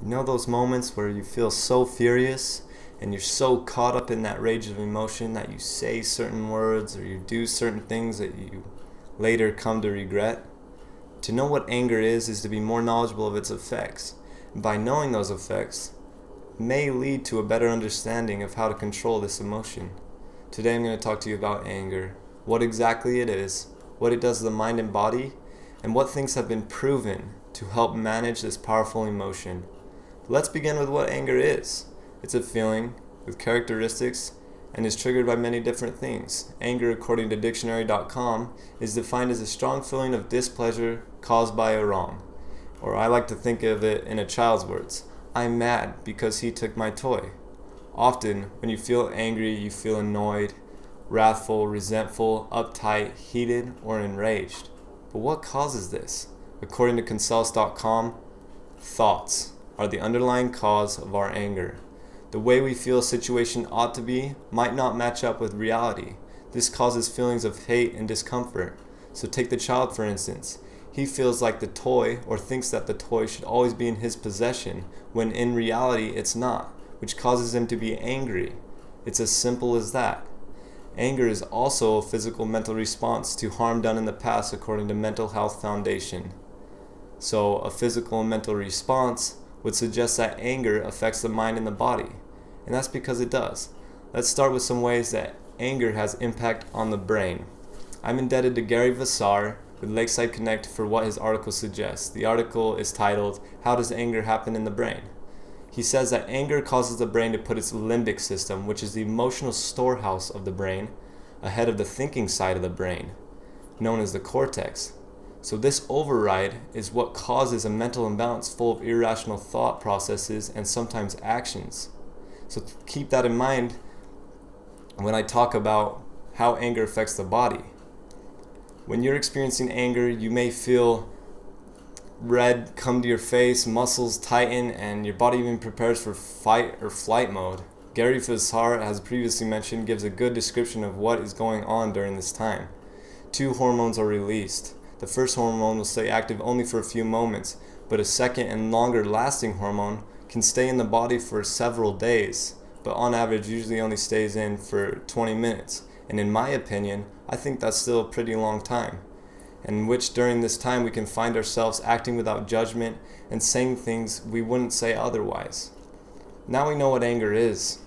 You know those moments where you feel so furious and you're so caught up in that rage of emotion that you say certain words or you do certain things that you later come to regret? To know what anger is to be more knowledgeable of its effects. And by knowing those effects, may lead to a better understanding of how to control this emotion. Today I'm going to talk to you about anger, what exactly it is, what it does to the mind and body, and what things have been proven to help manage this powerful emotion. Let's begin with what anger is. It's a feeling with characteristics and is triggered by many different things. Anger, according to dictionary.com, is defined as a strong feeling of displeasure caused by a wrong. Or I like to think of it in a child's words. I'm mad because he took my toy. Often, when you feel angry, you feel annoyed, wrathful, resentful, uptight, heated, or enraged. But what causes this? According to consult.com, thoughts are the underlying cause of our anger. The way we feel a situation ought to be might not match up with reality. This causes feelings of hate and discomfort. So take the child for instance. He feels like the toy or thinks that the toy should always be in his possession when in reality it's not, which causes him to be angry. It's as simple as that. Anger is also a physical mental response to harm done in the past according to Mental Health Foundation. So a physical and mental response would suggest that anger affects the mind and the body. And that's because it does. Let's start with some ways that anger has impact on the brain. I'm indebted to Gary Vassar with Lakeside Connect for what his article suggests. The article is titled, How Does Anger Happen in the Brain? He says that anger causes the brain to put its limbic system, which is the emotional storehouse of the brain, ahead of the thinking side of the brain, known as the cortex. So this override is what causes a mental imbalance full of irrational thought processes and sometimes actions. So keep that in mind when I talk about how anger affects the body. When you're experiencing anger, you may feel red come to your face, muscles tighten, and your body even prepares for fight or flight mode. Gary Vassar, as previously mentioned, gives a good description of what is going on during this time. 2 hormones are released. The first hormone will stay active only for a few moments, but a second and longer lasting hormone can stay in the body for several days, but on average usually only stays in for 20 minutes. And in my opinion, I think that's still a pretty long time, in which during this time we can find ourselves acting without judgment and saying things we wouldn't say otherwise. Now we know what anger is,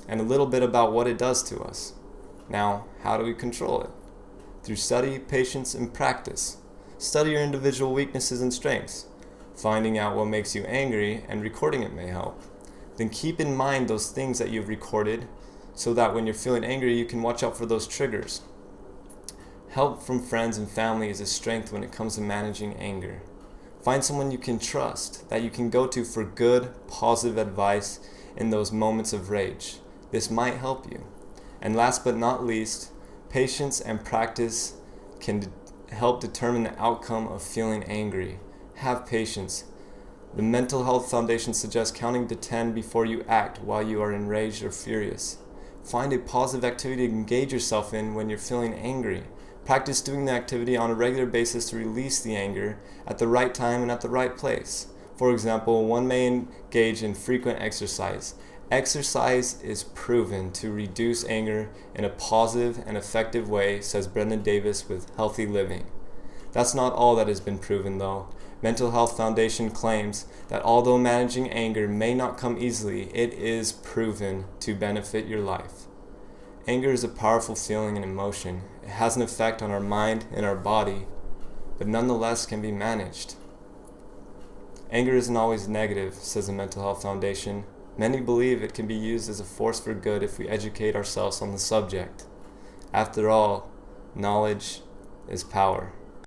and a little bit about what it does to us. Now, how do we control it? Through study, patience, and practice. Study your individual weaknesses and strengths. Finding out what makes you angry and recording it may help. Then keep in mind those things that you've recorded so that when you're feeling angry, you can watch out for those triggers. Help from friends and family is a strength when it comes to managing anger. Find someone you can trust, that you can go to for good, positive advice in those moments of rage. This might help you. And last but not least, patience and practice can help determine the outcome of feeling angry. Have patience. The Mental Health Foundation suggests counting to 10 before you act while you are enraged or furious. Find a positive activity to engage yourself in when you're feeling angry. Practice doing the activity on a regular basis to release the anger at the right time and at the right place. For example, one may engage in frequent exercise. Exercise is proven to reduce anger in a positive and effective way, says Brendan Davis with Healthy Living. That's not all that has been proven though. Mental Health Foundation claims that although managing anger may not come easily, it is proven to benefit your life. Anger is a powerful feeling and emotion. It has an effect on our mind and our body, but nonetheless can be managed. Anger isn't always negative, says the Mental Health Foundation. Many believe it can be used as a force for good if we educate ourselves on the subject. After all, knowledge is power.